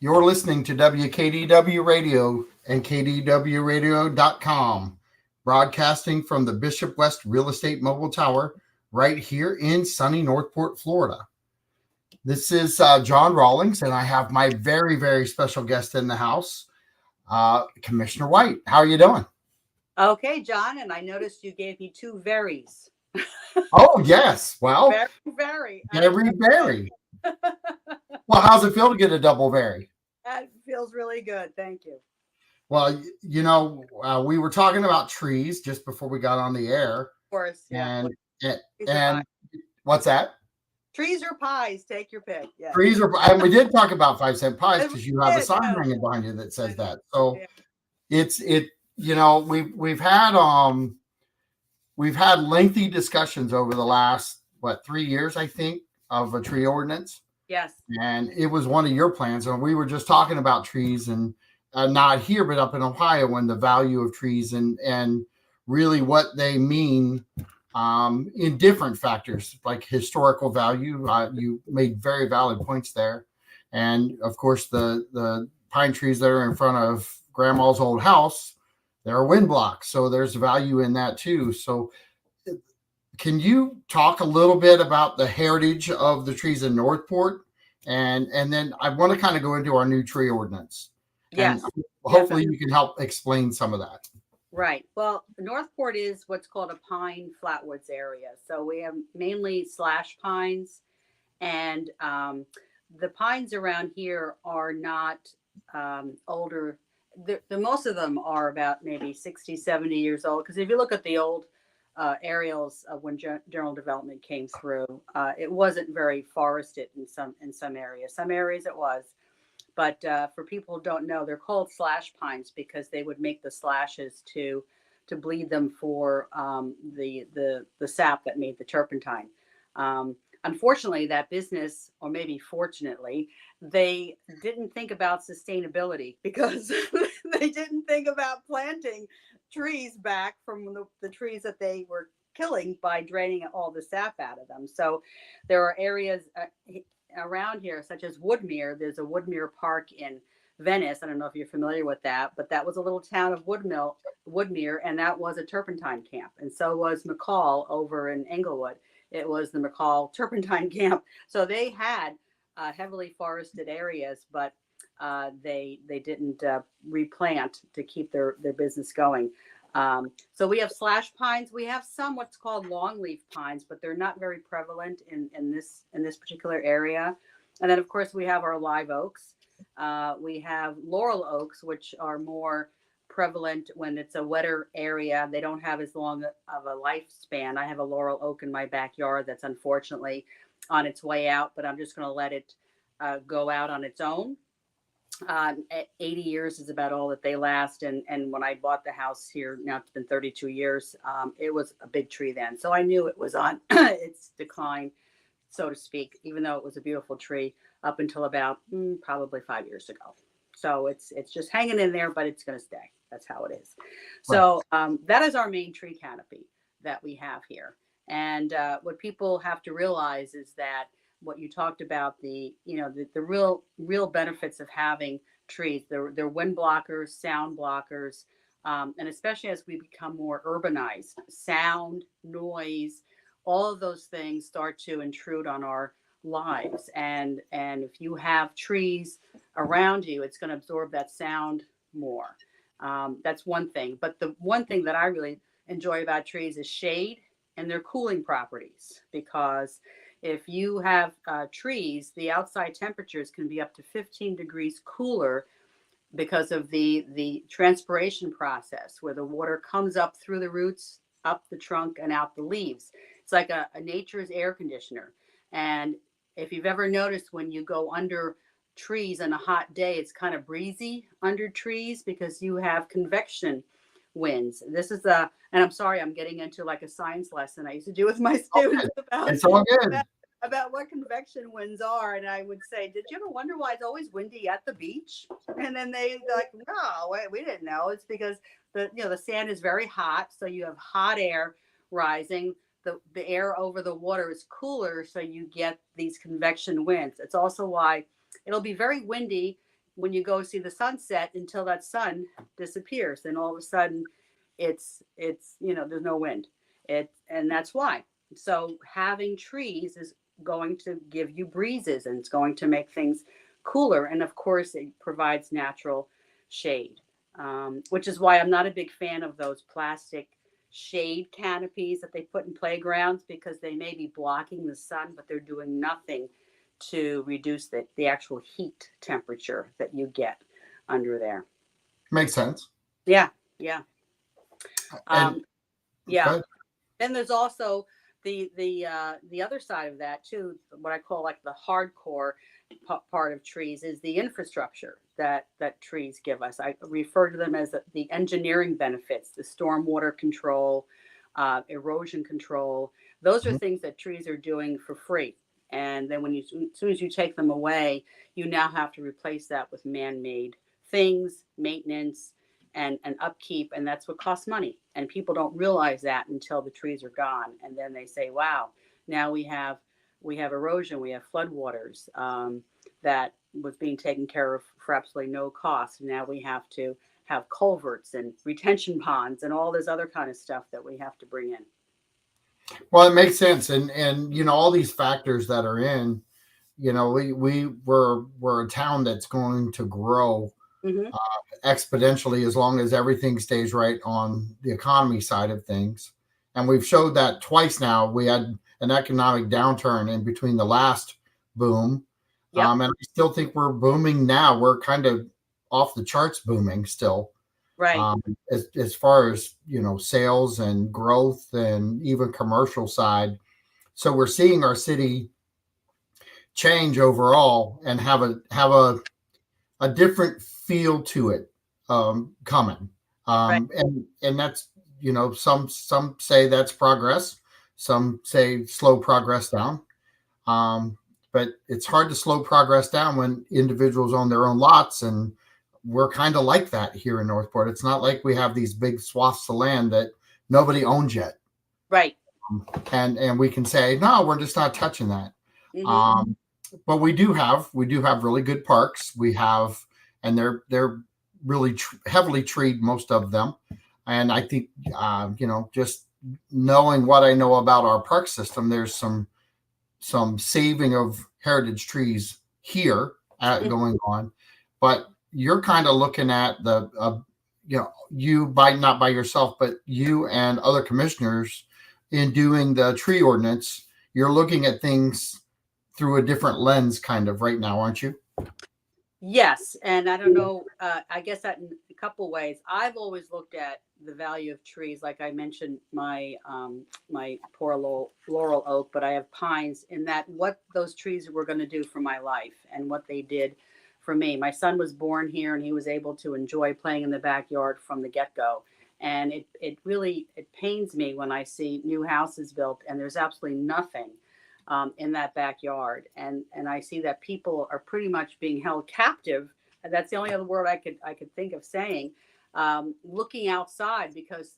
You're listening to WKDW Radio and KDWRadio.com, broadcasting from the Bishop West Real Estate Mobile Tower right here in sunny Northport, Florida. This is John Rawlings, and I have my very, very special guest in the house, Commissioner Whit. How are you doing? Okay, John, and I noticed you gave me two verys. Oh, yes. Well, Very, very. very, very. Well, how's it feel to get a double very? That feels really good. Thank you. Well, we were talking about trees just before we got on the air, Of course, yeah. and Trees or and pies. what's that? Trees or pies? Take your pick. Yeah. Trees are, and we did talk about 5-cent pies And because we you have a did, sign yeah. hanging behind you that says I that. know. So Yeah. it we've had lengthy discussions over the last 3 years, I think, of a tree ordinance. Yes. And it was one of your plans. And we were just talking about trees, and not here, but up in Ohio, and the value of trees, and really what they mean in different factors, like historical value. You made very valid points there. And of course, the pine trees that are in front of grandma's old house, they're wind blocks. So there's value in that too. So can you talk a little bit about the heritage of the trees in Northport? And then I want to kind of go into our new tree ordinance. And Yes. hopefully you can help explain some of that. Right. Well, Northport is what's called a pine flatwoods area. So we have mainly slash pines, and the pines around here are not older. The most of them are about maybe 60, 70 years old. Because if you look at the old aerials of when general development came through, it wasn't very forested in some areas. Some areas it was. But for people who don't know, they're called slash pines because they would make the slashes to bleed them for the sap that made the turpentine. Unfortunately, that business, or maybe fortunately, they didn't think about sustainability because they didn't think about planting trees back from the trees that they were killing by draining all the sap out of them. So there are areas around here, such as Woodmere. There's a Woodmere Park in Venice. I don't know if you're familiar with that, but that was a little town of Woodmere, and that was a turpentine camp. And so was McCall over in Englewood. It was the McCall Turpentine Camp. So they had heavily forested areas, but they didn't replant to keep their business going. So we have slash pines. We have some what's called longleaf pines, but they're not very prevalent in this particular area. And then of course we have our live oaks. We have laurel oaks, which are more prevalent when it's a wetter area. They don't have as long of a lifespan. I have a laurel oak in my backyard that's unfortunately on its way out, but I'm just going to let it go out on its own. 80 years is about all that they last. And when I bought the house here, now it's been 32 years, it was a big tree then. So I knew it was on its decline, so to speak, even though it was a beautiful tree up until about probably 5 years ago. So it's just hanging in there, but it's going to stay. That's how it is. So that is our main tree canopy that we have here. And what people have to realize is that what you talked about, the real benefits of having trees. They're wind blockers, sound blockers, and especially as we become more urbanized, sound, noise, all of those things start to intrude on our lives. And if you have trees around you, it's going to absorb that sound more. That's one thing. But the one thing that I really enjoy about trees is shade and their cooling properties, because if you have trees, the outside temperatures can be up to 15 degrees cooler because of the transpiration process, where the water comes up through the roots, up the trunk, and out the leaves. It's like a nature's air conditioner. And if you've ever noticed, when you go under trees on a hot day, it's kind of breezy under trees because you have convection winds. This is and I'm sorry, I'm getting into like a science lesson I used to do with my students It's all good. about what convection winds are. And I would say, did you ever wonder why it's always windy at the beach? And then they're like, no, we didn't know. It's because the sand is very hot. So you have hot air rising. The air over the water is cooler. So you get these convection winds. It's also why it'll be very windy when you go see the sunset until that sun disappears. Then all of a sudden it's there's no wind. And that's why. So having trees is going to give you breezes, and it's going to make things cooler. And of course, it provides natural shade, which is why I'm not a big fan of those plastic shade canopies that they put in playgrounds, because they may be blocking the sun, but they're doing nothing to reduce the actual heat temperature that you get under there. Makes sense. Yeah, yeah, And um, yeah. good. Then there's also the other side of that too. What I call like the hardcore part of trees is the infrastructure that trees give us. I refer to them as the engineering benefits, the stormwater control, erosion control. Those are Mhm. things that trees are doing for free. And then as soon as you take them away, you now have to replace that with man-made things, maintenance, and upkeep, and that's what costs money. And people don't realize that until the trees are gone, and then they say, "Wow, now we have erosion, we have floodwaters that was being taken care of for absolutely no cost. Now we have to have culverts and retention ponds and all this other kind of stuff that we have to bring in." Well, it makes sense, and all these factors that are in. We're a town that's going to grow Hmm. exponentially as long as everything stays right on the economy side of things. And we've showed that twice now. We had an economic downturn in between the last boom. Yep. And I still think we're booming now. We're kind of off the charts booming still. Right. As far as, sales and growth and even commercial side. So we're seeing our city change overall and have a different feel to it coming. Right. And that's some say that's progress, some say slow progress down. Um, but it's hard to slow progress down when individuals own their own lots, and we're kind of like that here in Northport. It's not like we have these big swaths of land that nobody owns yet, Right. and we can say no, we're just not touching that. Hmm. Um, but we do have really good parks. We have, and they're really heavily treed, most of them. And I think just knowing what I know about our park system, there's some saving of heritage trees here going on. But you're kind of looking at you by not by yourself, but you and other commissioners in doing the tree ordinance. You're looking at things through a different lens, kind of right now, aren't you? Yes, and I don't know. I guess that in a couple ways. I've always looked at the value of trees, like I mentioned my poor laurel oak, but I have pines. In that, what those trees were going to do for my life and what they did for me. My son was born here, and he was able to enjoy playing in the backyard from the get go. And it really it pains me when I see new houses built and there's absolutely nothing in that backyard, and I see that people are pretty much being held captive. And that's the only other word I could think of saying. Looking outside, because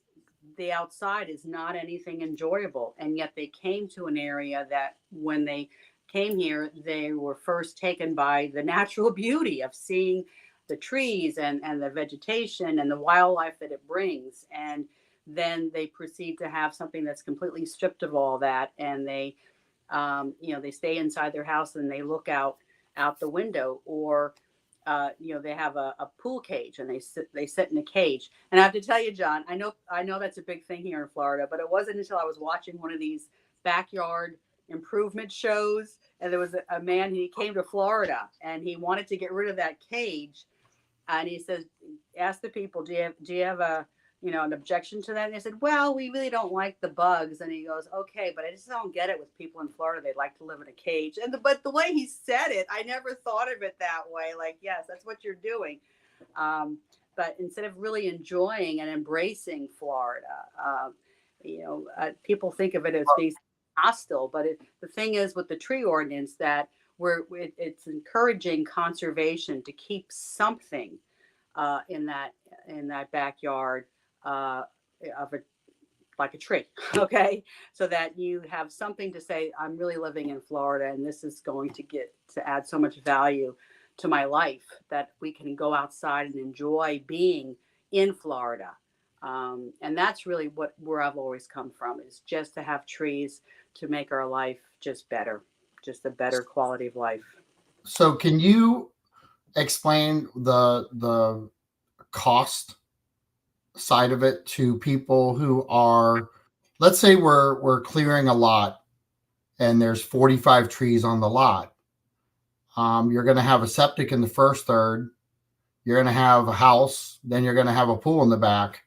the outside is not anything enjoyable, and yet they came to an area that when they came here, they were first taken by the natural beauty of seeing the trees and the vegetation and the wildlife that it brings. And then they proceed to have something that's completely stripped of all that, and they stay inside their house and they look out the window, or they have a pool cage and they sit in a cage. And I have to tell you, John, I know that's a big thing here in Florida, but it wasn't until I was watching one of these backyard improvement shows, and there was a man, he came to Florida and he wanted to get rid of that cage, and he says, ask the people, do you have an objection to that? And they said, well, we really don't like the bugs. And he goes, okay, but I just don't get it with people in Florida. They'd like to live in a cage. But the way he said it, I never thought of it that way. Like, yes, that's what you're doing. Um, but instead of really enjoying and embracing Florida, people think of it as being hostile. But the thing is, with the tree ordinance, that it's encouraging conservation to keep something in that backyard, uh, of a like a tree, okay, so that you have something to say. I'm really living in Florida, and this is going to get to add so much value to my life, that we can go outside and enjoy being in Florida. And that's really where I've always come from, is just to have trees to make our life just better, just a better quality of life. So can you explain the cost side of it to people who are, let's say we're clearing a lot and there's 45 trees on the lot. You're going to have a septic in the first third. You're going to have a house. Then you're going to have a pool in the back.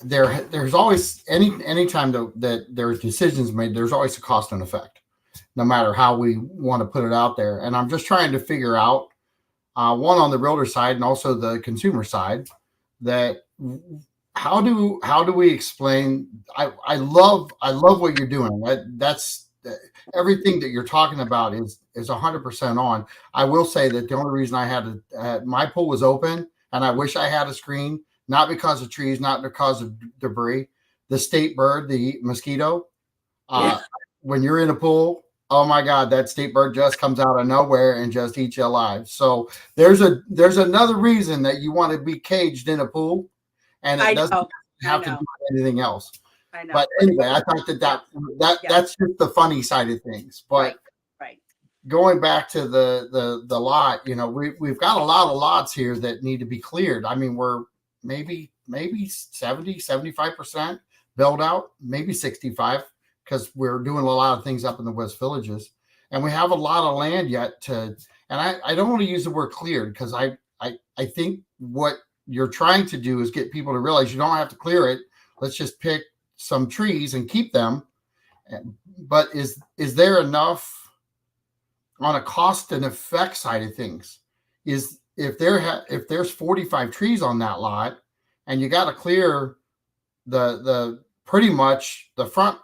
There's always any time that there's decisions made, there's always a cost and effect, no matter how we want to put it out there. And I'm just trying to figure out, one on the realtor side and also the consumer side, that how do we explain? I love what you're doing. That's everything that you're talking about is 100% on. I will say that the only reason I had my pool was open, and I wish I had a screen, not because of trees, not because of debris. The state bird, the mosquito, Yeah. when you're in a pool, oh my God, that state bird just comes out of nowhere and just eats you alive. So there's another reason that you want to be caged in a pool, and it I doesn't know. I have to do know. with anything else. I know. But anyway, I thought Yeah. Yeah. that's just the funny side of things. But Right. Right. going back to the lot, we've got a lot of lots here that need to be cleared. I mean, we're maybe 70-75% built out, maybe 65, because we're doing a lot of things up in the West Villages, and we have a lot of land yet to. And I don't want to use the word cleared, because I think what you're trying to do is get people to realize you don't have to clear it. Let's just pick some trees and keep them. But is there enough on a cost and effect side of things? Is if there's 45 trees on that lot, and you got to clear the pretty much the front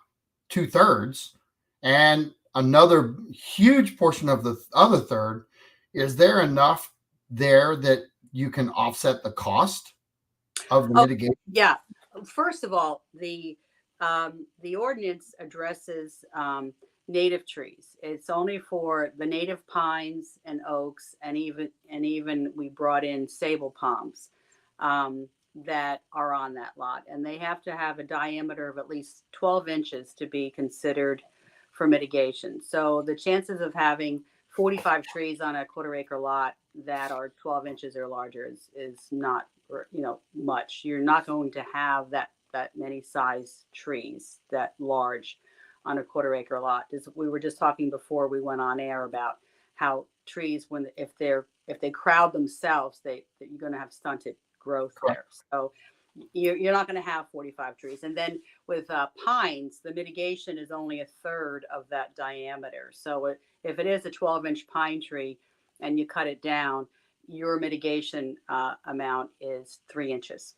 2/3 and another huge portion of the other third, is there enough there that you can offset the cost of the Oh, mitigation? yeah. First of all, the ordinance addresses native trees. It's only for the native pines and oaks, and even we brought in sable palms that are on that lot, and they have to have a diameter of at least 12 inches to be considered for mitigation. So the chances of having 45 trees on a quarter-acre lot that are 12 inches or larger is not, much. You're not going to have that many size trees that large on a quarter-acre lot. We were just talking before we went on air about how trees, if they crowd themselves, that you're going to have stunted growth there. So you're not going to have 45 trees. And then with pines, the mitigation is only a third of that diameter. So if it is a 12-inch pine tree and you cut it down, your mitigation amount is 3 inches.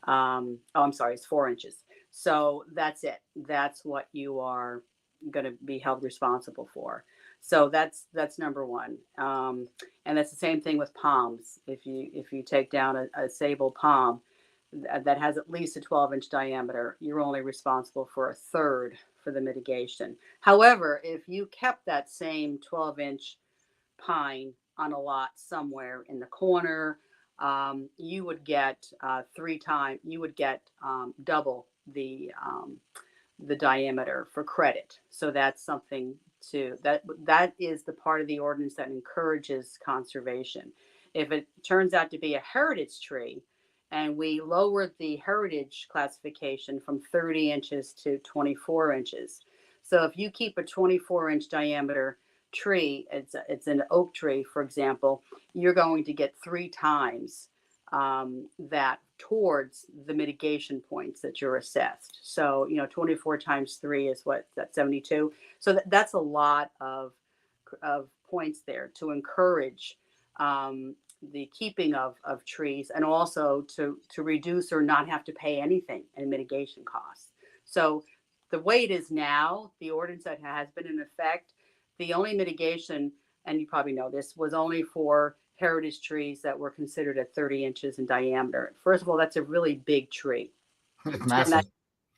I'm sorry, it's 4 inches. So that's it. That's what you are going to be held responsible for. So that's number one. And that's the same thing with palms. If you take down a sable palm that has at least a 12-inch diameter, you're only responsible for a third for the mitigation. However, if you kept that same 12-inch pine on a lot somewhere in the corner, you would get double the diameter for credit. So that's something that is the part of the ordinance that encourages conservation. If it turns out to be a heritage tree, and we lowered the heritage classification from 30 inches to 24 inches. So if you keep a 24-inch diameter tree, it's an oak tree, for example, you're going to get 3 times that towards the mitigation points that you're assessed. So 24 times 3 is what, that 72. So that's a lot of points there to encourage the keeping of trees, and also to reduce or not have to pay anything in mitigation costs. So the way it is now, the ordinance that has been in effect, the only mitigation, and you probably know this, was only for heritage trees that were considered at 30 inches in diameter. First of all, that's a really big tree. It's And massive.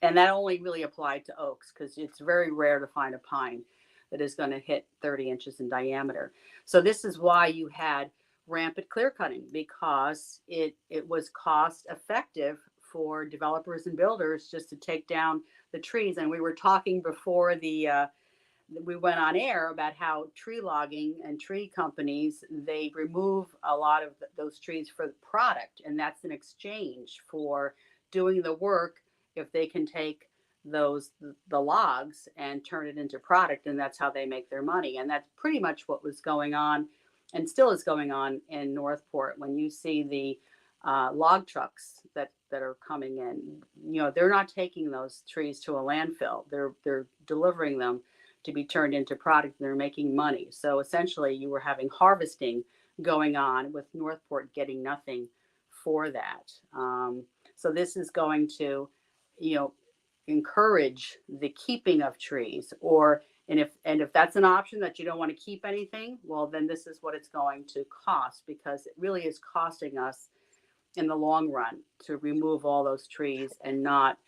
that only really applied to oaks, because it's very rare to find a pine. that is going to hit 30 inches in diameter. So this is why you had rampant clear cutting, because it was cost effective for developers and builders just to take down the trees. And we were talking before we went on air about how tree logging and tree companies, they remove a lot of those trees for the product, and that's in exchange for doing the work. If they can take the logs and turn it into product, and that's how they make their money. And that's pretty much what was going on and still is going on in Northport. When you see the log trucks that are coming in, they're not taking those trees to a landfill. They're delivering them to be turned into product, and they're making money. So essentially you were having harvesting going on with Northport getting nothing for that. So this is going to, encourage the keeping of trees, and if that's an option that you don't want to keep anything, well, then this is what it's going to cost, because it really is costing us in the long run to remove all those trees and not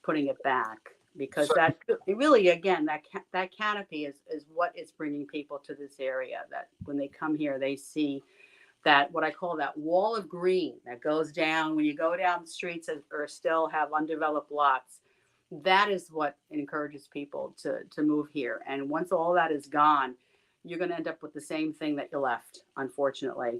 putting it back, because So, that it really, again, that canopy is what is bringing people to this area. That when they come here, they see that, what I call that wall of green that goes down when you go down the streets or still have undeveloped lots. That is what encourages people to move here. And once all that is gone, you're going to end up with the same thing that you left, unfortunately,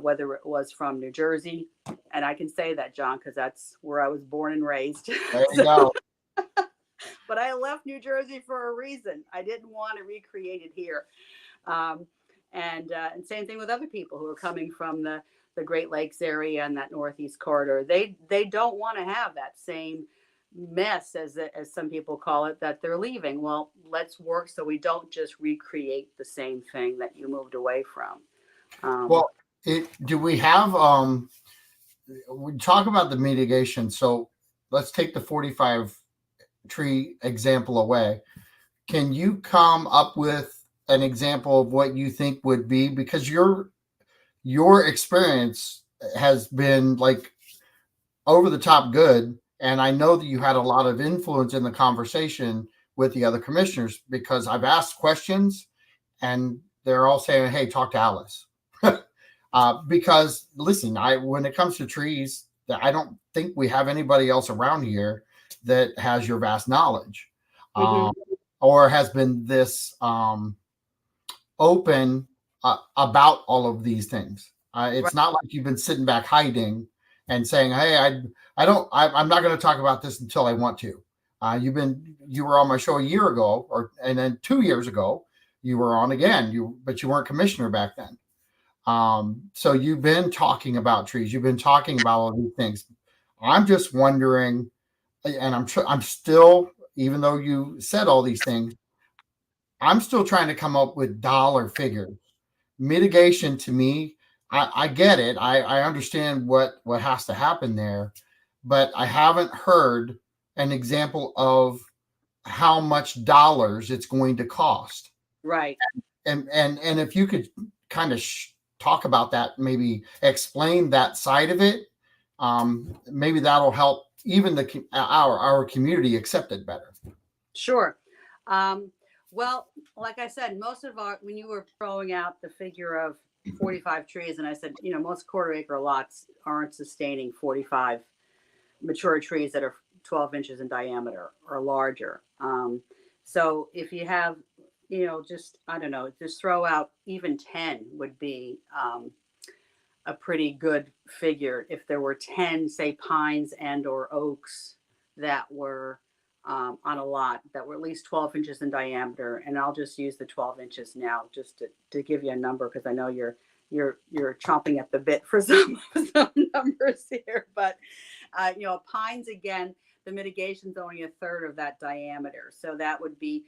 whether it was from New Jersey. And I can say that, John, because that's where I was born and raised. there you go. But I left New Jersey for a reason. I didn't want to recreate it here. Um, and same thing with other people who are coming from the Great Lakes area and that Northeast corridor. They don't want to have that same mess, as some people call it, that they're leaving. Well, let's work so we don't just recreate the same thing that you moved away from. Well, do we have we talk about the mitigation? So let's take the 45 tree example away. Can you come up with an example of what you think would be, because your experience has been like over the top good, and I know that you had a lot of influence in the conversation with the other commissioners, because I've asked questions and they're all saying, hey, talk to Alice. Because listen, when it comes to trees, I don't think we have anybody else around here that has your vast knowledge, Mm-hmm. or has been this open about all of these things. It's Right. not like you've been sitting back hiding and saying, "Hey, I'm not going to talk about this until I want to." You were on my show a year ago, and then 2 years ago you were on again. But you weren't commissioner back then. So you've been talking about trees. You've been talking about all these things. I'm just wondering, and I'm still, even though you said all these things, I'm still trying to come up with dollar figures. Mitigation to me, I get it. I understand what has to happen there, but I haven't heard an example of how much dollars it's going to cost. Right. And if you could kind of talk about that, maybe explain that side of it, maybe that'll help even our community accept it better. Sure. Well, like I said, when you were throwing out the figure of 45 trees, and I said, most quarter acre lots aren't sustaining 45 mature trees that are 12 inches in diameter or larger. So if you have, just, I don't know, just throw out even 10 would be a pretty good figure. If there were 10, say, pines and or oaks that were on a lot that were at least 12 inches in diameter, and I'll just use the 12 inches now just to give you a number, because I know you're chomping at the bit for some numbers here. But pines, again, the mitigation's only a third of that diameter, so that would be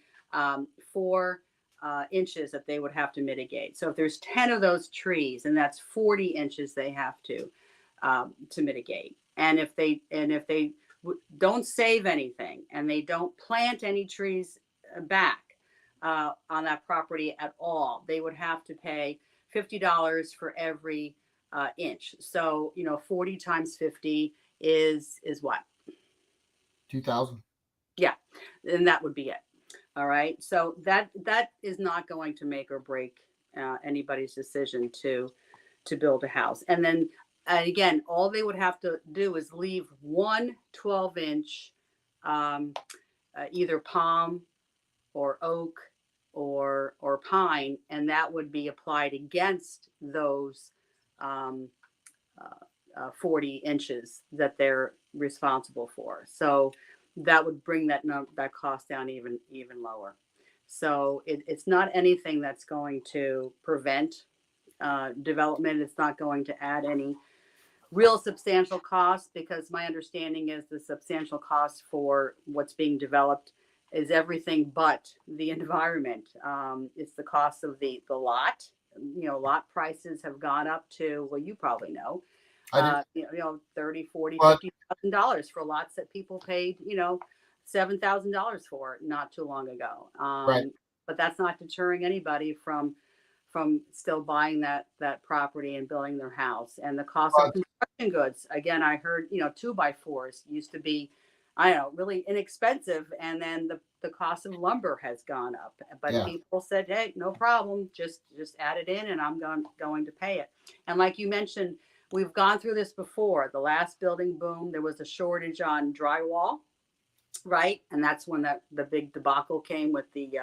4 inches that they would have to mitigate. So if there's 10 of those trees, and that's 40 inches they have to mitigate. And if they don't save anything and they don't plant any trees back on that property at all, they would have to pay $50 for every inch. So 40 times 50 is what? 2,000. Yeah, and that would be it. All right. So that is not going to make or break anybody's decision to build a house. And then again, all they would have to do is leave one 12-inch um, either palm or oak or pine, and that would be applied against those um, 40 inches that they're responsible for. So that would bring that cost down even lower. So it's not anything that's going to prevent development. It's not going to add any real substantial costs, because my understanding is the substantial cost for what's being developed is everything but the environment. It's the cost of the lot. Lot prices have gone up to, well, you probably know, I do. 30, 40, But $50,000 for lots that people paid, $7,000 for not too long ago. right. But that's not deterring anybody from still buying that property and building their house. And the cost of But construction goods, again, I heard 2x4s used to be, I don't know, really inexpensive, and then the cost of lumber has gone up. But yeah, people said, hey, no problem, just add it in and I'm going to pay it. And like you mentioned, we've gone through this before. The last building boom, there was a shortage on drywall, right? And that's when the big debacle came with the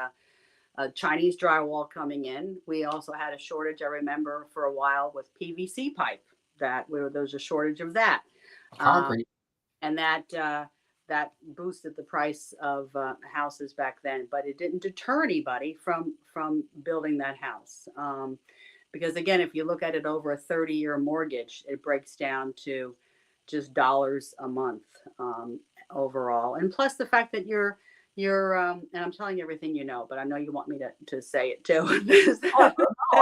Chinese drywall coming in. We also had a shortage, I remember, for a while with PVC pipe. There was a shortage of that, concrete. and that boosted the price of houses back then. But it didn't deter anybody from building that house, because again, if you look at it over a 30-year mortgage, it breaks down to just dollars a month overall, and plus the fact that you're and I'm telling you everything but I know you want me to say it too. Oh,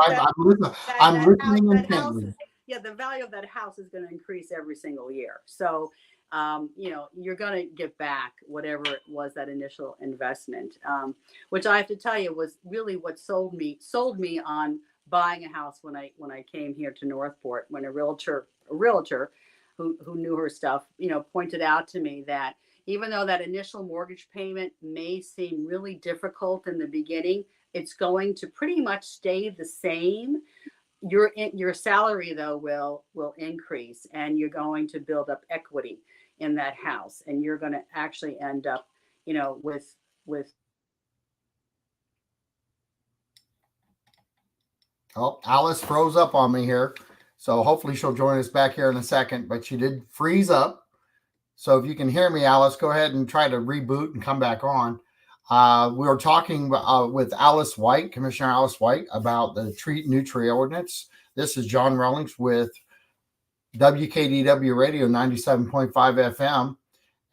no, I'm listening That house intently. is, yeah, the value of that house is going to increase every single year. So you're going to get back whatever it was, that initial investment, which I have to tell you was really what sold me on buying a house when I came here to Northport, when a realtor who knew her stuff pointed out to me that even though that initial mortgage payment may seem really difficult in the beginning, it's going to pretty much stay the same. Your salary though will increase, and you're going to build up equity in that house, and you're going to actually end up with Oh, Alice froze up on me here. So hopefully she'll join us back here in a second, but she did freeze up. So if you can hear me, Alice, go ahead and try to reboot and come back on. We were talking with Alice White, Commissioner Alice White, about the new tree ordinance. This is John Rawlings with WKDW Radio 97.5 FM.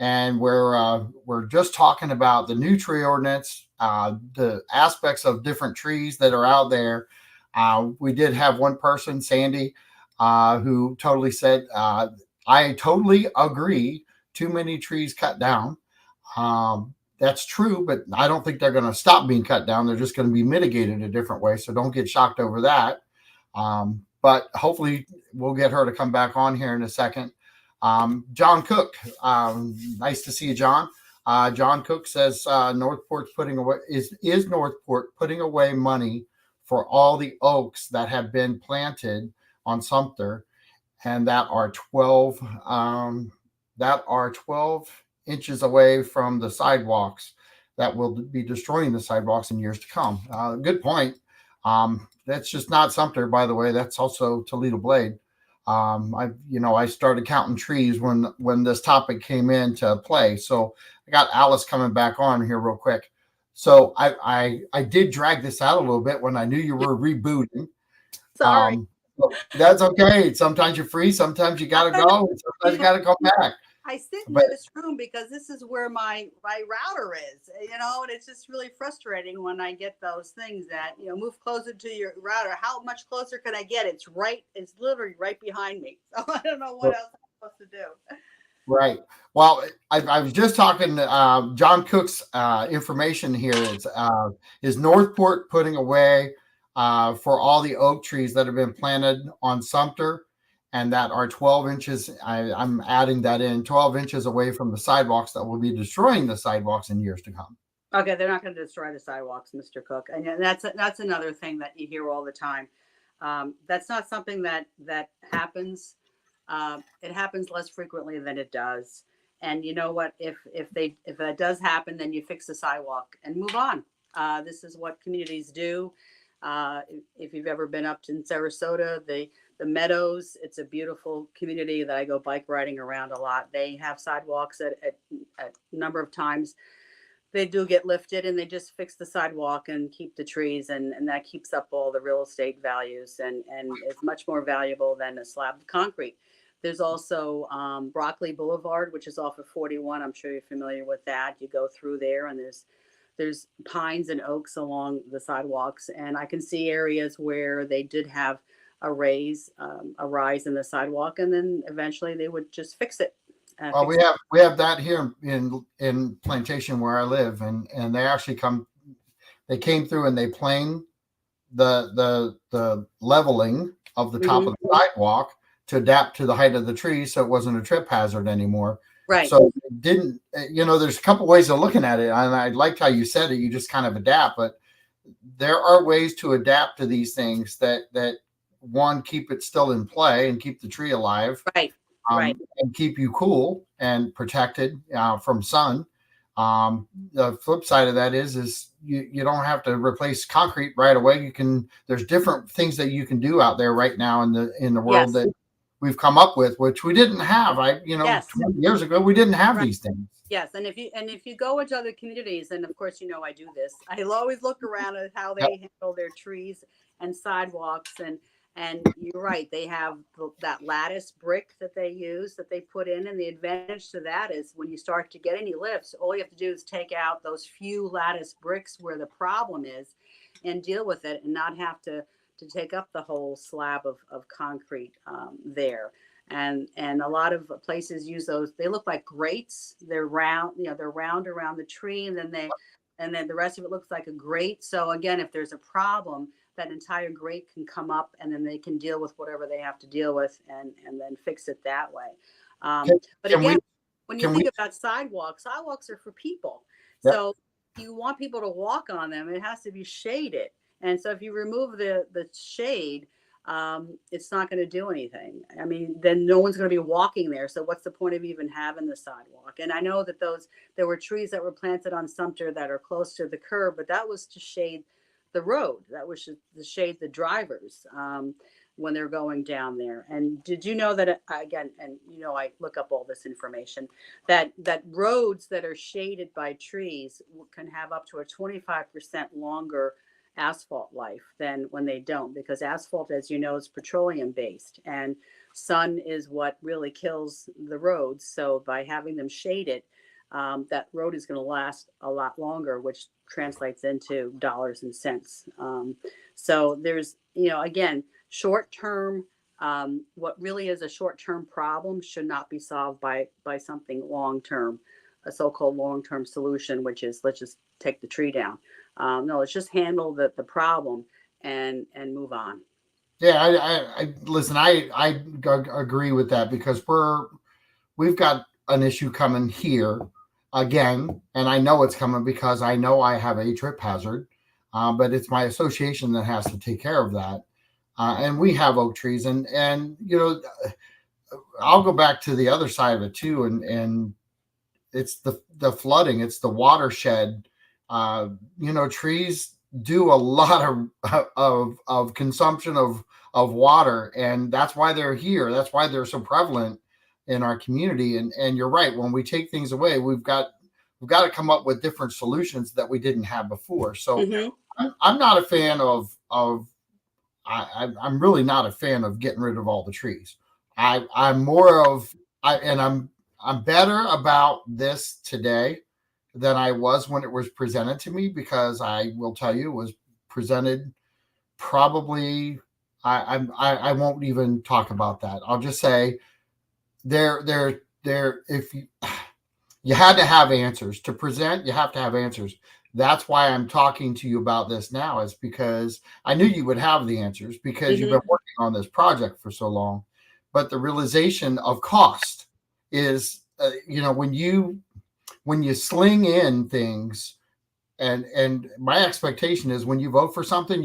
And we're just talking about the new tree ordinance, the aspects of different trees that are out there. We did have one person, Sandy, who totally said, I totally agree. Too many trees cut down. That's true, but I don't think they're going to stop being cut down. They're just going to be mitigated a different way. So don't get shocked over that. But hopefully we'll get her to come back on here in a second. John Cook, nice to see you, John. John Cook says Northport's putting away is Northport putting away money for all the oaks that have been planted on Sumter, and that are 12 inches away from the sidewalks that will be destroying the sidewalks in years to come. Good point. That's just not Sumter, by the way. That's also Toledo Blade. I started counting trees when this topic came into play. So I got Alice coming back on here real quick. So I did drag this out a little bit when I knew you were rebooting. sorry. That's okay. Sometimes you're free. Sometimes you got to go. And sometimes you got to come back. I sit in But this room because this is where my router is, and it's just really frustrating when I get those things that, move closer to your router. How much closer can I get? It's literally right behind me. So I don't know what else I'm supposed to do. right. Well, I was just talking John Cook's information here. Is Northport putting away for all the oak trees that have been planted on Sumter and that are 12 inches. I'm adding that in 12 inches away from the sidewalks that will be destroying the sidewalks in years to come. Okay, they're not going to destroy the sidewalks, Mr. Cook, and that's another thing that you hear all the time. That's not something that happens. It happens less frequently than it does. And you know what? If that does happen, then you fix the sidewalk and move on. This is what communities do. If you've ever been up in Sarasota, the Meadows, it's a beautiful community that I go bike riding around a lot. They have sidewalks at a number of times they do get lifted and they just fix the sidewalk and keep the trees and that keeps up all the real estate values and it's much more valuable than a slab of concrete. There's also Broccoli Boulevard, which is off of 41. I'm sure you're familiar with that. You go through there and there's pines and oaks along the sidewalks, and I can see areas where they did have a rise in the sidewalk, and then eventually they would just fix it. Well, Fix we have that here in Plantation where I live, and they came through and they planed the leveling of the top Mhm. of the sidewalk to adapt to the height of the tree, so it wasn't a trip hazard anymore. Right. So it didn't, there's a couple ways of looking at it, and I liked how you said it. You just kind of adapt, but there are ways to adapt to these things that one, keep it still in play and keep the tree alive, Right. Right. and keep you cool and protected from sun. The flip side of that is you don't have to replace concrete right away. There's different things that you can do out there right now in the world Yes. that we've come up with, which we didn't have. Yes. 20 years ago, we didn't have Right. these things. Yes, and if you go into other communities, and of course I do this, I'll always look around at how Yep. they handle their trees and sidewalks, and you're right, they have that lattice brick that they use that they put in, and the advantage to that is when you start to get any lifts, all you have to do is take out those few lattice bricks where the problem is, and deal with it, and not have to take up the whole slab of concrete there and a lot of places use those. They look like grates. They're round, they're round around the tree, and then the rest of it looks like a grate. So again, if there's a problem, that entire grate can come up, and then they can deal with whatever they have to deal with, and then fix it that way. Can, But can we again, when you can think we about sidewalks are for people. Yep. So you want people to walk on them. It has to be shaded, and so if you remove the shade, it's not going to do anything. I mean, then no one's going to be walking there. So what's the point of even having the sidewalk? And I know that there were trees that were planted on Sumter that are close to the curb, but that was to shade the road. That was to shade the drivers when they're going down there. And did you know that again? And I look up all this information that roads that are shaded by trees can have up to a 25% longer asphalt life than when they don't, because asphalt, as you know, is petroleum based, and sun is what really kills the roads. So by having them shaded, that road is going to last a lot longer, which translates into dollars and cents. So there's, again, short term. What really is a short term problem should not be solved by something long term, a so-called long term solution, which is let's just take the tree down. No, let's just handle the problem and move on. Yeah, I listen. I agree with that because we've got an issue coming here again, and I know it's coming because I know I have a trip hazard, but it's my association that has to take care of that, and we have oak trees, and I'll go back to the other side of it too, and it's the flooding, it's the watershed. Trees do a lot of consumption of water, and that's why they're here. That's why they're so prevalent in our community. And you're right. When we take things away, we've got to come up with different solutions that we didn't have before. So Mm-hmm. I'm not a fan I'm really not a fan of getting rid of all the trees. I'm more of I'm better about this today than I was when it was presented to me, because I will tell you it was presented probably I won't even talk about that. I'll just say there if you had to have answers to present, you have to have answers. That's why I'm talking to you about this now, is because I knew you would have the answers because you've Mm-hmm. been working on this project for so long. But the realization of cost is, when you sling in things, And my expectation is when you vote for something,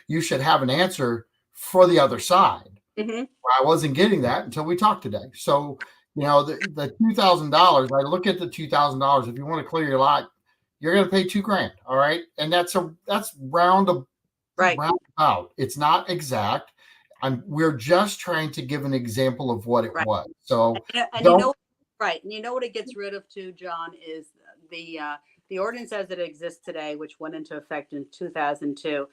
you should have an answer for the other side. Hmm. I wasn't getting that until we talked today. So, the $2,000, I look at the $2,000. If you want to clear your lot, you're going to pay 2 grand. All right. And that's Right. roundabout. It's not exact. We're just trying to give an example of what it Right. was. So And you don't, know, right. And you know what it gets rid of too, John, is the ordinance as it exists today, which went into effect in 2002,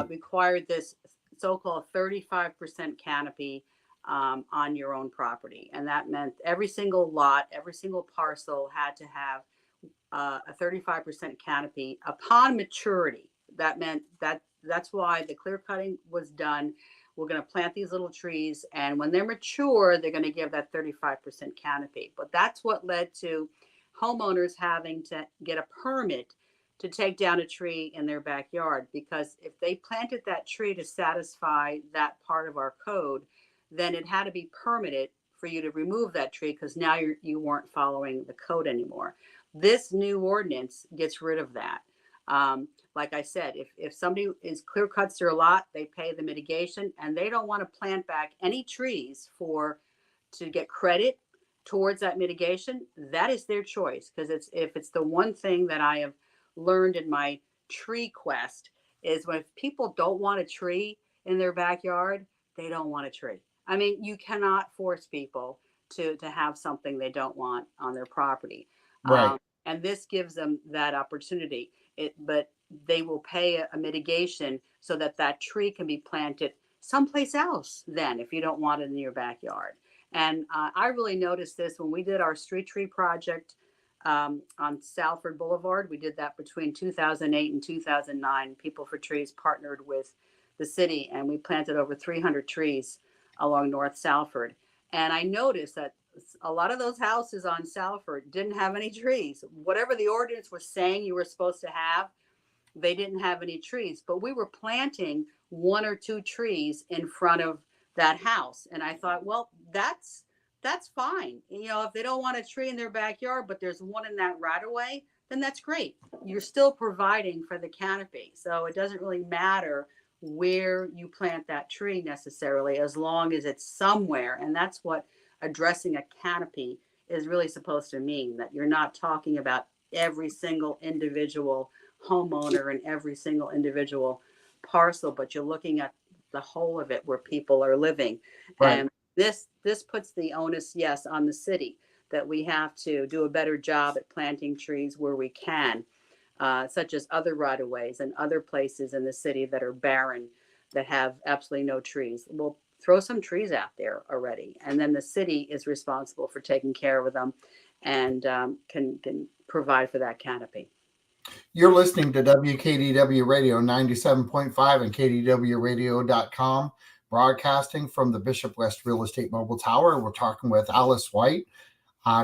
required this so-called 35% canopy on your own property, and that meant every single lot, every single parcel had to have a 35% canopy upon maturity. That meant that's why the clear cutting was done. We're going to plant these little trees, and when they're mature, they're going to give that 35% canopy. But that's what led to homeowners having to get a permit to take down a tree in their backyard, because if they planted that tree to satisfy that part of our code, then it had to be permitted for you to remove that tree, because now you weren't following the code anymore. This new ordinance gets rid of that. Like I said, if somebody is clear cuts their lot, they pay the mitigation, and they don't want to plant back any trees to get credit towards that mitigation. That is their choice, because if it's the one thing that I have learned in my tree quest is when people don't want a tree in their backyard, they don't want a tree. I mean, you cannot force people to have something they don't want on their property. right, And this gives them that opportunity. But they will pay a mitigation so that that tree can be planted someplace else then if you don't want it in your backyard. And I really noticed this when we did our street tree project on Salford Boulevard. We did that between 2008 and 2009. People for Trees partnered with the city, and we planted over 300 trees along North Salford. And I noticed that a lot of those houses on Salford didn't have any trees. Whatever the ordinance was saying you were supposed to have, they didn't have any trees. But we were planting one or two trees in front of that house. And I thought, well, that's fine. You know, if they don't want a tree in their backyard, but there's one in that right of way, then that's great. You're still providing for the canopy. So it doesn't really matter where you plant that tree necessarily, as long as it's somewhere. And that's what addressing a canopy is really supposed to mean, that you're not talking about every single individual homeowner and every single individual parcel, but you're looking at the whole of it where people are living. right. And this puts the onus, yes, on the city, that we have to do a better job at planting trees where we can, such as other right of ways and other places in the city that are barren, that have absolutely no trees. We'll throw some trees out there already, and then the city is responsible for taking care of them, and can provide for that canopy. You're listening to WKDW Radio 97.5 and KDWRadio.com, broadcasting from the Bishop West Real Estate Mobile Tower. We're talking with Alice White,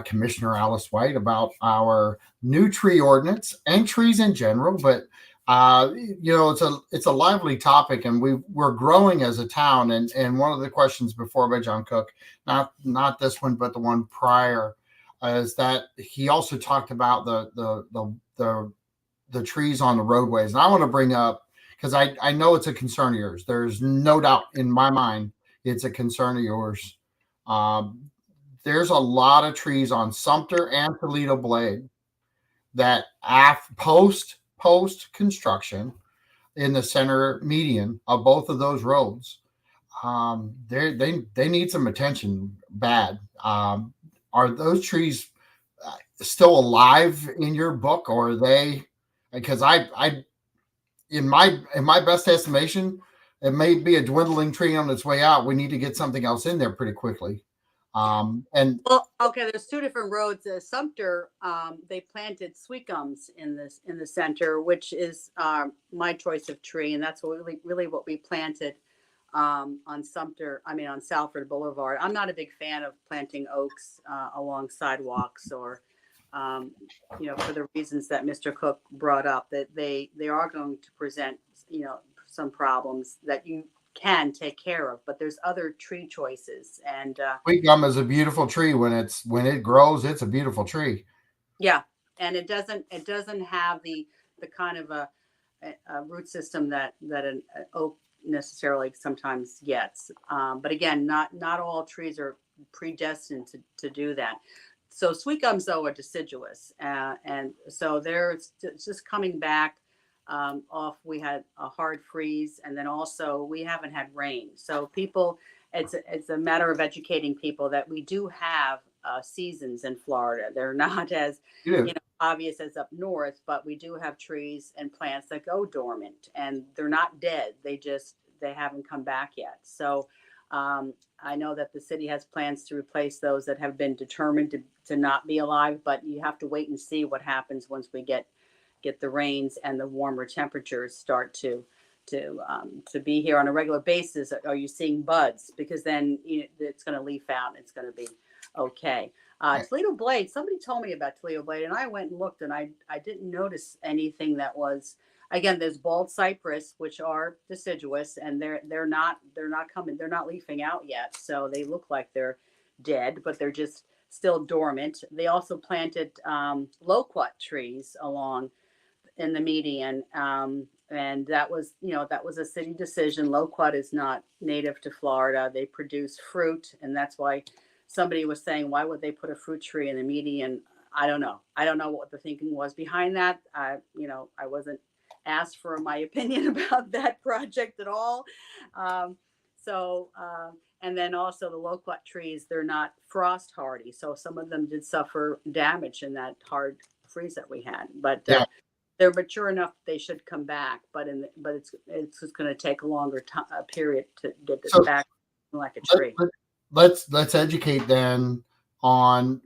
Commissioner Alice White, about our new tree ordinance and trees in general. But it's a lively topic, and we're growing as a town. And one of the questions before by John Cook, not this one, but the one prior, is that he also talked about the trees on the roadways. And I want to bring up, because I know it's a concern of yours. There's no doubt in my mind it's a concern of yours. Um, there's a lot of trees on Sumter and Toledo Blade that post construction in the center median of both of those roads, they need some attention bad. Are those trees still alive in your book, or are they? Because I in my best estimation, it may be a dwindling tree on its way out. We need to get something else in there pretty quickly. And Well, okay, there's two different roads. Sumter, they planted sweet gums in the center, which is my choice of tree, and that's what really what we planted on Sumter. I mean, on Salford Boulevard. I'm not a big fan of planting oaks along sidewalks, or for the reasons that Mr. Cook brought up, that they are going to present some problems that you can take care of. But there's other tree choices, and sweet gum is a beautiful tree when it grows. It's a beautiful tree. yeah, and it doesn't have the the kind of a root system that an oak necessarily sometimes gets. But again, not all trees are predestined to do that. So sweet gums though are deciduous, and so it's just coming back off. We had a hard freeze, and then also we haven't had rain. So people, it's a matter of educating people that we do have seasons in Florida. They're not as Yeah. obvious as up north, but we do have trees and plants that go dormant, and they're not dead. They haven't come back yet. So I know that the city has plans to replace those that have been determined to not be alive, but you have to wait and see what happens once we get the rains and the warmer temperatures start to be here on a regular basis. Are you seeing buds? Because then it's going to leaf out and it's going to be okay. Toledo Blade, somebody told me about Toledo Blade, and I went and looked, and I didn't notice anything that was. Again, there's bald cypress, which are deciduous, and they're not leafing out yet, so they look like they're dead, but they're just still dormant. They also planted loquat trees along in the median, and that was a city decision. Loquat is not native to Florida. They produce fruit, and that's why somebody was saying, why would they put a fruit tree in the median? I don't know. I don't know what the thinking was behind that. I wasn't asked for my opinion about that project at all. And then also the loquat trees, they're not frost hardy. So some of them did suffer damage in that hard freeze that we had. But Yeah. they're mature enough; they should come back. But it's just going to take a longer period to get this back like a tree. Let's educate then on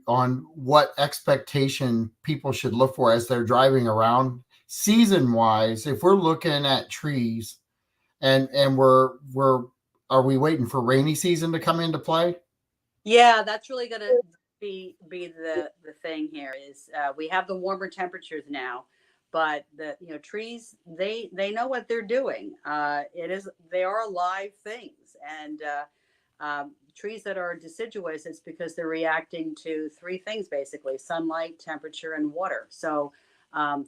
what expectation people should look for as they're driving around season wise. If we're looking at trees, and are we waiting for rainy season to come into play? Yeah, that's really going to be the thing here is we have the warmer temperatures now, but the trees, they know what they're doing. They are live things, and trees that are deciduous, it's because they're reacting to three things basically: sunlight, temperature, and water. So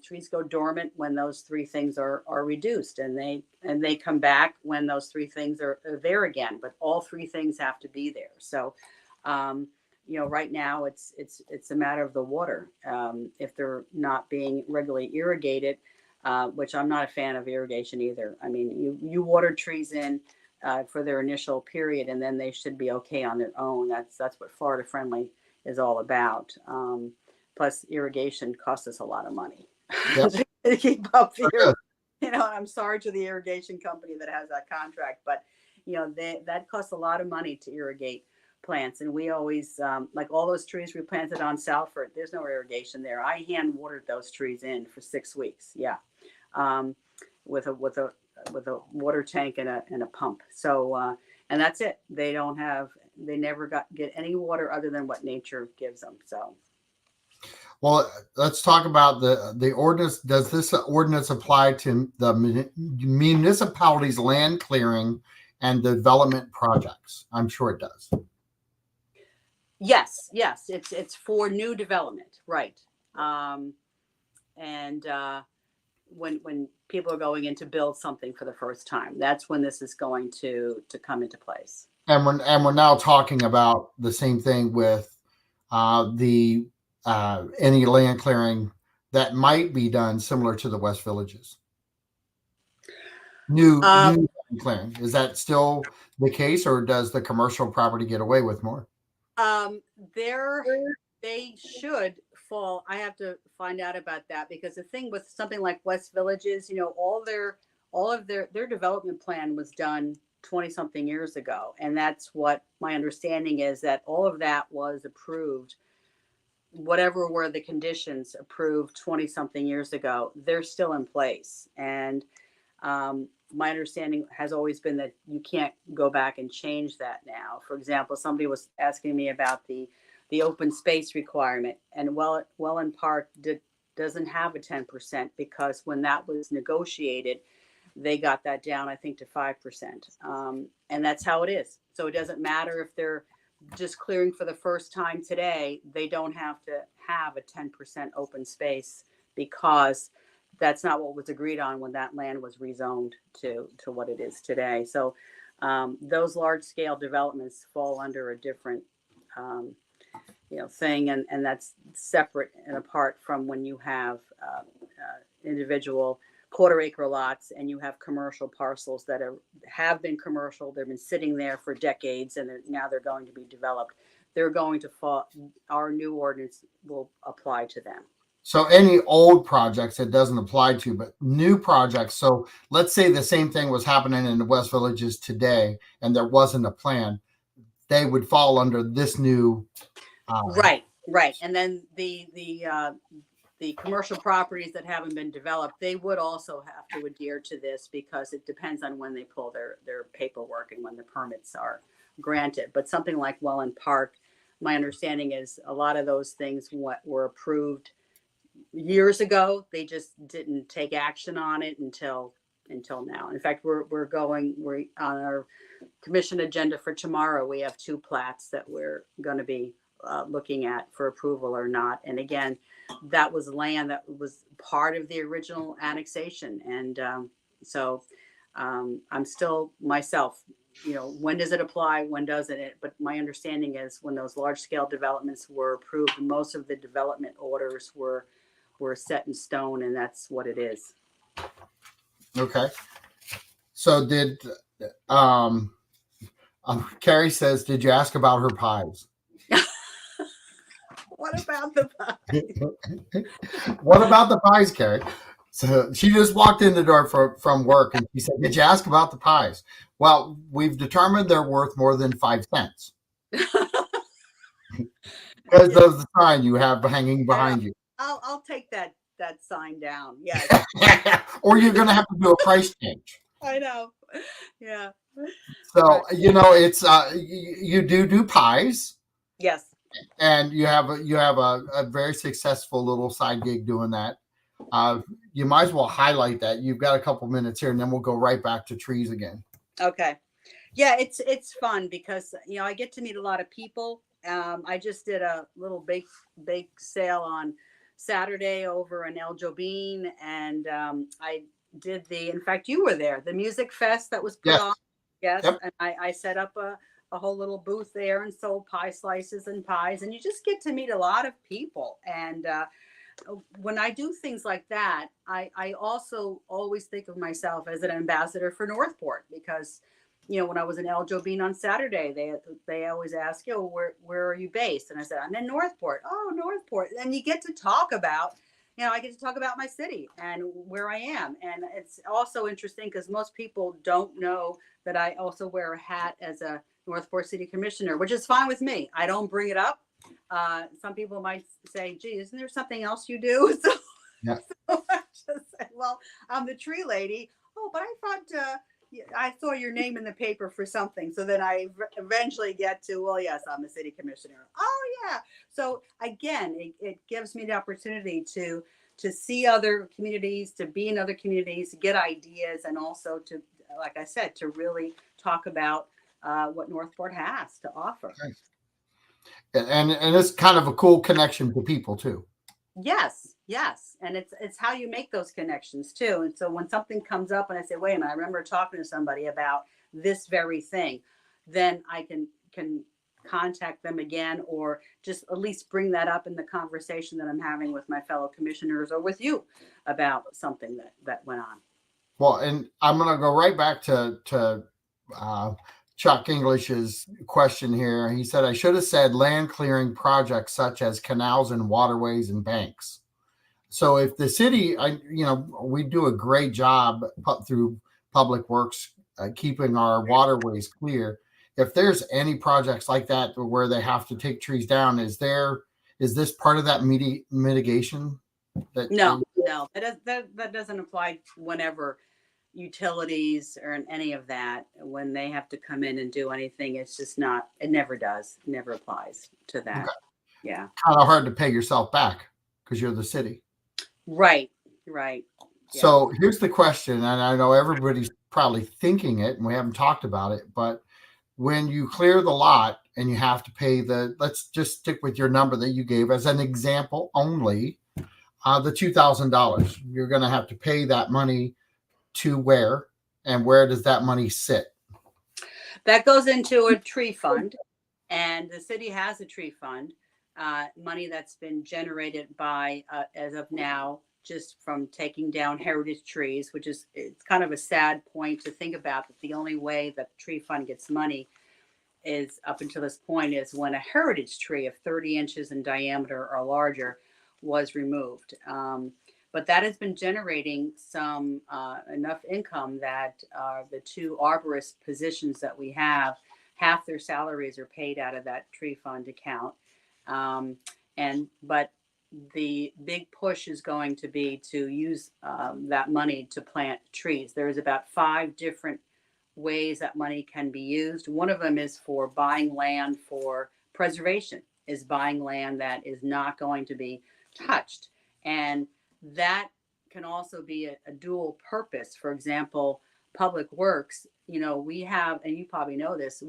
trees go dormant when those three things are reduced, and they come back when those three things are there again. But all three things have to be there. So right now it's a matter of the water. If they're not being regularly irrigated, which I'm not a fan of irrigation either. I mean, you water trees in for their initial period, and then they should be okay on their own. That's what Florida Friendly is all about. Plus, irrigation costs us a lot of money to keep up here. I'm sorry to the irrigation company that has that contract, but that costs a lot of money to irrigate plants. And we always like all those trees we planted on Salford. There's no irrigation there. I hand watered those trees in for 6 weeks. Yeah, with a water tank and a pump. So and that's it. They never get any water other than what nature gives them. So. Well, let's talk about the ordinance. Does this ordinance apply to the municipality's land clearing and development projects? I'm sure it does. Yes, it's for new development, right? And when people are going in to build something for the first time, that's when this is going to come into place. And we're now talking about the same thing with the any land clearing that might be done similar to the West Villages. New land clearing, is that still the case, or does the commercial property get away with more? They should fall. I have to find out about that, because the thing with something like West Villages, all of their development plan was done 20 something years ago, and that's what my understanding is, that all of that was approved. Whatever were the conditions approved 20 something years ago, they're still in place. And my understanding has always been that you can't go back and change that now. For example, somebody was asking me about the open space requirement, and Welland Park doesn't have a 10%, because when that was negotiated, they got that down, I think, to 5%. And that's how it is. So it doesn't matter if they're just clearing for the first time today, they don't have to have a 10% open space, because that's not what was agreed on when that land was rezoned to what it is today. So those large scale developments fall under a different thing, and that's separate and apart from when you have individual quarter acre lots and you have commercial parcels that have been commercial. They've been sitting there for decades, and now they're going to be developed. They're going to fall. Our new ordinance will apply to them. So any old projects it doesn't apply to, but new projects. So let's say the same thing was happening in the West Villages today, and there wasn't a plan. They would fall under this new. Right. And then the commercial properties that haven't been developed, they would also have to adhere to this, because it depends on when they pull their paperwork and when the permits are granted. But something like Welland Park, my understanding is a lot of those things were approved years ago. They just didn't take action on it until now. In fact, we're on our commission agenda for tomorrow. We have 2 plats that we're going to be looking at for approval or not. And again, that was land that was part of the original annexation. And so I'm still myself, when does it apply? When doesn't it? But my understanding is when those large scale developments were approved, most of the development orders were set in stone, and that's what it is. Okay. So did Carrie says, did you ask about her pies? What about the pies? What about the pies, Carrie? So she just walked in the door from work, and she said, did you ask about the pies? Well, we've determined they're worth more than 5 cents. Because of the sign you have hanging behind you. I'll take that sign down. Yeah. Or you're going to have to do a price change. I know. Yeah. So, it's you do pies. Yes. And you have a very successful little side gig doing that. You might as well highlight that. You've got a couple minutes here, and then we'll go right back to trees again. Okay. Yeah, it's fun because I get to meet a lot of people. I just did a little bake sale on Saturday over in El Jobin, and I did in fact, you were there, the music fest that was put on. Yes. Yep. And I set up a whole little booth there and sold pie slices and pies, and you just get to meet a lot of people. And when I do things like that, I also always think of myself as an ambassador for Northport, because when I was in El Jobin on Saturday, they always ask, where are you based? And I said, I'm in Northport. Oh, Northport. And you get to talk about, I get to talk about my city and where I am. And it's also interesting because most people don't know that I also wear a hat as a Northport City Commissioner, which is fine with me. I don't bring it up. Some people might say, gee, isn't there something else you do? So I just said, well, I'm the tree lady. Oh, but I thought I saw your name in the paper for something. So then I eventually get to, well, yes, I'm a city commissioner. Oh, yeah. So again, it gives me the opportunity to see other communities, to be in other communities, to get ideas, and also to, like I said, to really talk about what Northport has to offer. Nice. And it's kind of a cool connection to people too. Yes. And it's how you make those connections too. And so when something comes up and I say, wait a minute, I remember talking to somebody about this very thing, then I can contact them again, or just at least bring that up in the conversation that I'm having with my fellow commissioners or with you about something that went on. Well, and I'm going to go right back to Chuck English's question here. He said, I should have said land clearing projects such as canals and waterways and banks. So if the city, we do a great job through Public Works keeping our waterways clear. If there's any projects like that where they have to take trees down, is this part of that mitigation? No, that doesn't apply whenever utilities or any of that, when they have to come in and do anything. It's just not, it never does, never applies to that. Okay. Yeah. Kind of hard to pay yourself back because you're the city. Right. So here's the question, and I know everybody's probably thinking it and we haven't talked about it, but when you clear the lot and you have to pay let's just stick with your number that you gave as an example only, the $2,000. You're going to have to pay that money to where, and where does that money sit? That goes into a tree fund, and the city has a tree fund, money that's been generated by, as of now, just from taking down heritage trees, which is, it's kind of a sad point to think about, that the only way that the tree fund gets money is, up until this point, is when a heritage tree of 30 inches in diameter or larger was removed. But that has been generating some enough income that the two arborist positions that we have, half their salaries are paid out of that tree fund account. But the big push is going to be to use that money to plant trees. There's about 5 different ways that money can be used. One of them is for buying land for preservation, is buying land that is not going to be touched. And that can also be a dual purpose. For example, public works, we have, and you probably know this,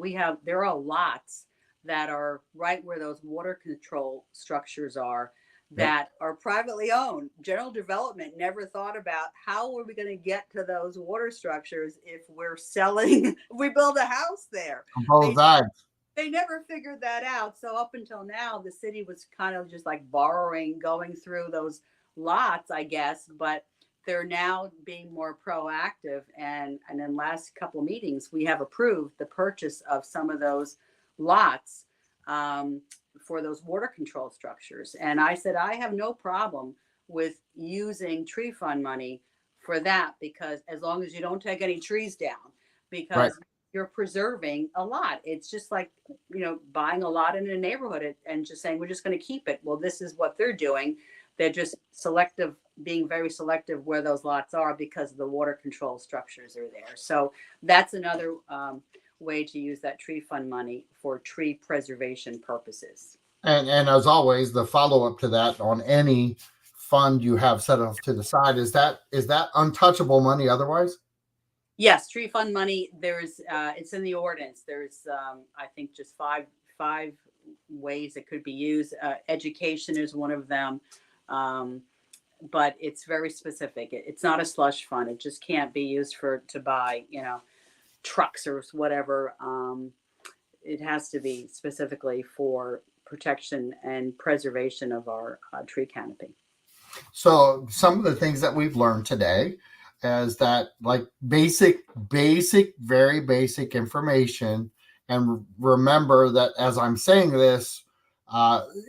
there are lots that are right where those water control structures are, that are privately owned. General development never thought about how are we going to get to those water structures if we're selling, if we build a house there. Both sides. They never figured that out. So up until now, the city was kind of just like borrowing, going through those lots, I guess, but they're now being more proactive. And in last couple of meetings, we have approved the purchase of some of those lots for those water control structures. And I said, I have no problem with using tree fund money for that, because as long as you don't take any trees down, because you're preserving a lot. It's just like, buying a lot in a neighborhood and just saying, we're just going to keep it. Well, this is what they're doing. They're just being very selective where those lots are, because the water control structures are there. So that's another way to use that tree fund money for tree preservation purposes. And as always, the follow up to that on any fund you have set off to the side, is that untouchable money otherwise? Yes, tree fund money. There's it's in the ordinance. There's I think just five ways it could be used. Education is one of them, but it's very specific. It's not a slush fund. It just can't be used to buy trucks or whatever. It has to be specifically for protection and preservation of our tree canopy. So some of the things that we've learned today is that, like, basic, very basic information. And remember that as I'm saying this,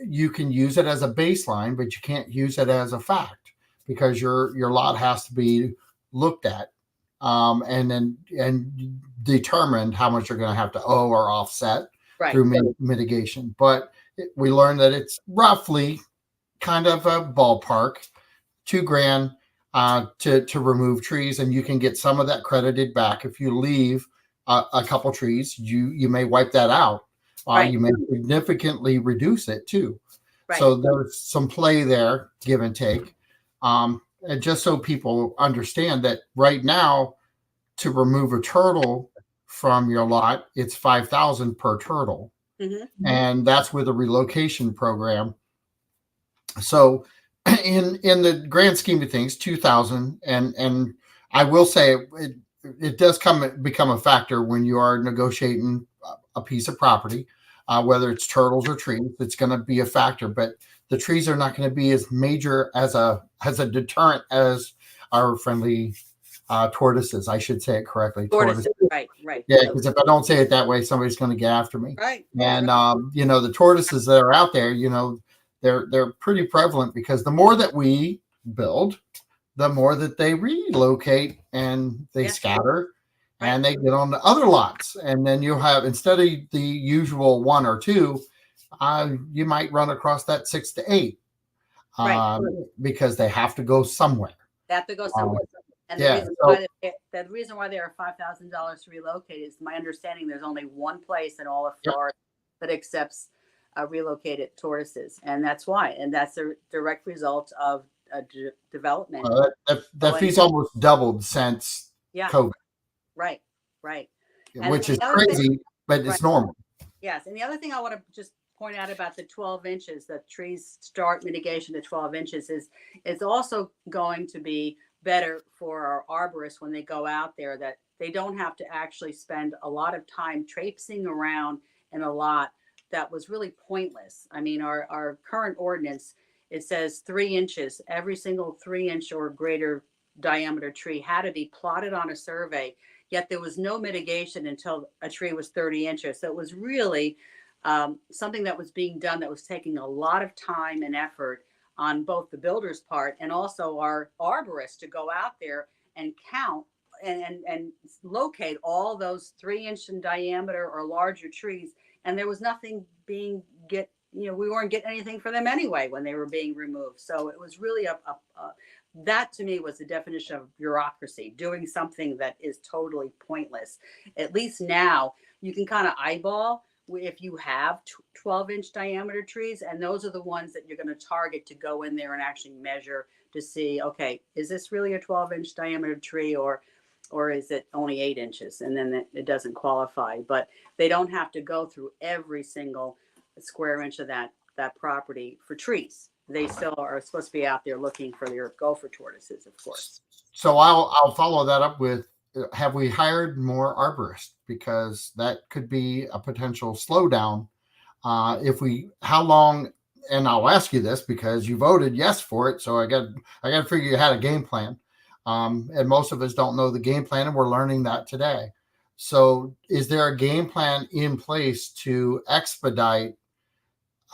you can use it as a baseline, but you can't use it as a fact, because your lot has to be looked at and determined how much you're going to have to owe or offset through mitigation. But we learned that it's roughly kind of a ballpark, $2,000 to remove trees, and you can get some of that credited back. If you leave a couple trees, you may wipe that out. You may significantly reduce it too. So there's some play there, give and take. And just so people understand that right now, to remove a turtle from your lot, it's $5,000 per turtle. Mm-hmm. And that's with a relocation program. So in the grand scheme of things, 2,000, and I will say it does become a factor when you are negotiating a piece of property, whether it's turtles or trees. It's going to be a factor, but the trees are not going to be as major as a deterrent as our friendly tortoises. I should say it correctly. Tortoises. Right. Yeah, because if I don't say it that way, somebody's going to get after me. Right. And the tortoises that are out there, they're pretty prevalent, because the more that we build, the more that they relocate and they scatter and they get on the other lots. And then you'll have, instead of the usual 1 or 2, you might run across that 6 to 8 because they have to go somewhere. They have to go somewhere. And the reason why they are $5,000 to relocate is, my understanding, there's only one place in all of Florida that accepts relocated tortoises, and that's why. And that's a direct result of development. That fee's almost doubled since COVID. Right. And which is crazy, but it's normal. Yes, and the other thing I want to just point out about the 12 inches, that trees start mitigation to 12 inches is also going to be better for our arborists when they go out there, that they don't have to actually spend a lot of time traipsing around in a lot that was really pointless. I mean, our current ordinance, it says 3 inches, every single 3 inch or greater diameter tree had to be plotted on a survey, yet there was no mitigation until a tree was 30 inches. So it was really something that was being done that was taking a lot of time and effort on both the builder's part and also our arborists to go out there and count and locate all those 3 inch in diameter or larger trees. And there was nothing being we weren't getting anything for them anyway when they were being removed. So it was really that to me was the definition of bureaucracy, doing something that is totally pointless. At least now you can kind of eyeball if you have 12-inch diameter trees, and those are the ones that you're going to target to go in there and actually measure to see, okay, is this really a 12-inch diameter tree or is it only 8 inches? And then it doesn't qualify. But they don't have to go through every single square inch of that property for trees. They still are supposed to be out there looking for their gopher tortoises, of course. So I'll follow that up with, have we hired more arborists? Because that could be a potential slowdown. How long, and I'll ask you this because you voted yes for it. So I got to figure you had a game plan. And most of us don't know the game plan, and we're learning that today. So is there a game plan in place to expedite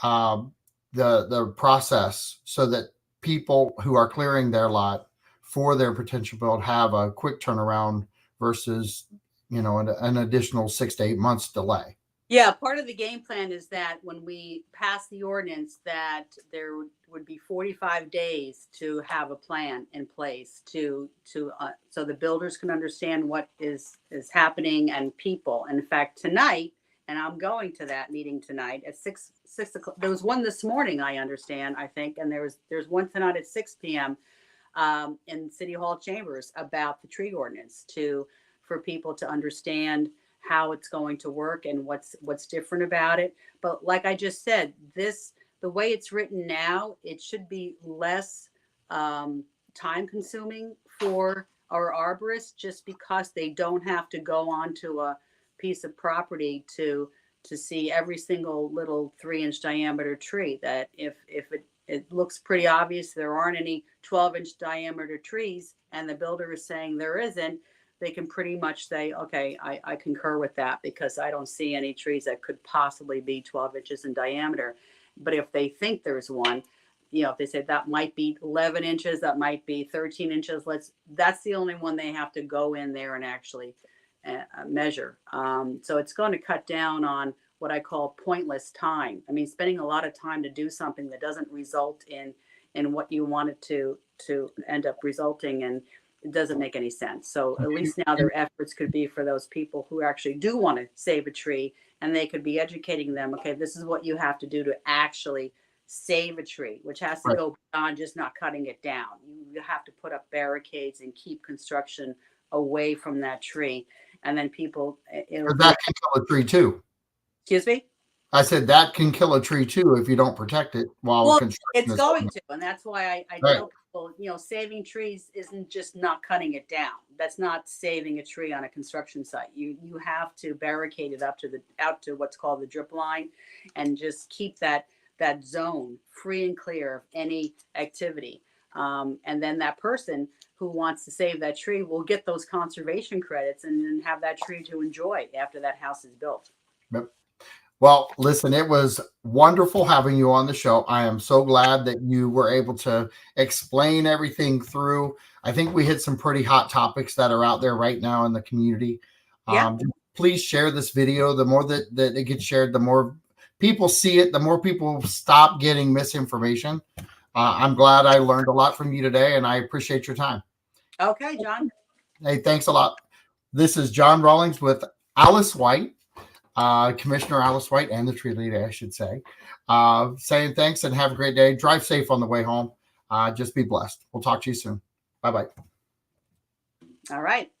the process so that people who are clearing their lot for their potential build have a quick turnaround versus, an additional 6 to 8 months delay? Yeah, part of the game plan is that when we pass the ordinance, that there would be 45 days to have a plan in place to so the builders can understand what is happening and people. In fact, tonight, and I'm going to that meeting tonight at 6 o'clock. There was one this morning, I understand, I think, and there's one tonight at 6 p.m. In City Hall chambers about the tree ordinance for people to understand how it's going to work and what's different about it. But like I just said, the way it's written now, it should be less time consuming for our arborists, just because they don't have to go onto a piece of property to see every single little 3-inch diameter tree. That if it looks pretty obvious there aren't any 12-inch diameter trees and the builder is saying there isn't, they can pretty much say, okay, I concur with that because I don't see any trees that could possibly be 12 inches in diameter. But if they think there's one, if they say that might be 11 inches, that might be 13 inches, that's the only one they have to go in there and actually measure. So it's going to cut down on what I call pointless time. I mean, spending a lot of time to do something that doesn't result in what you want it to end up resulting in. It doesn't make any sense. So at least now their efforts could be for those people who actually do want to save a tree, and they could be educating them. Okay, this is what you have to do to actually save a tree, which has to go beyond just not cutting it down. You have to put up barricades and keep construction away from that tree. And then people, that can kill a tree too. Excuse me? I said that can kill a tree too if you don't protect it while construction it's going to, and that's why I tell people, saving trees isn't just not cutting it down. That's not saving a tree on a construction site. You have to barricade it out to what's called the drip line, and just keep that zone free and clear of any activity. And then that person who wants to save that tree will get those conservation credits and then have that tree to enjoy after that house is built. Yep. Well, listen, it was wonderful having you on the show. I am so glad that you were able to explain everything through. I think we hit some pretty hot topics that are out there right now in the community. Yeah. Please share this video. The more that it gets shared, the more people see it, the more people stop getting misinformation. I'm glad I learned a lot from you today, and I appreciate your time. Okay, John. Hey, thanks a lot. This is John Rawlings with Alice Whit. Commissioner Alice Whit and the tree lady, I should say, saying thanks and have a great day. Drive safe on the way home. Just be blessed. We'll talk to you soon. Bye-bye. All right.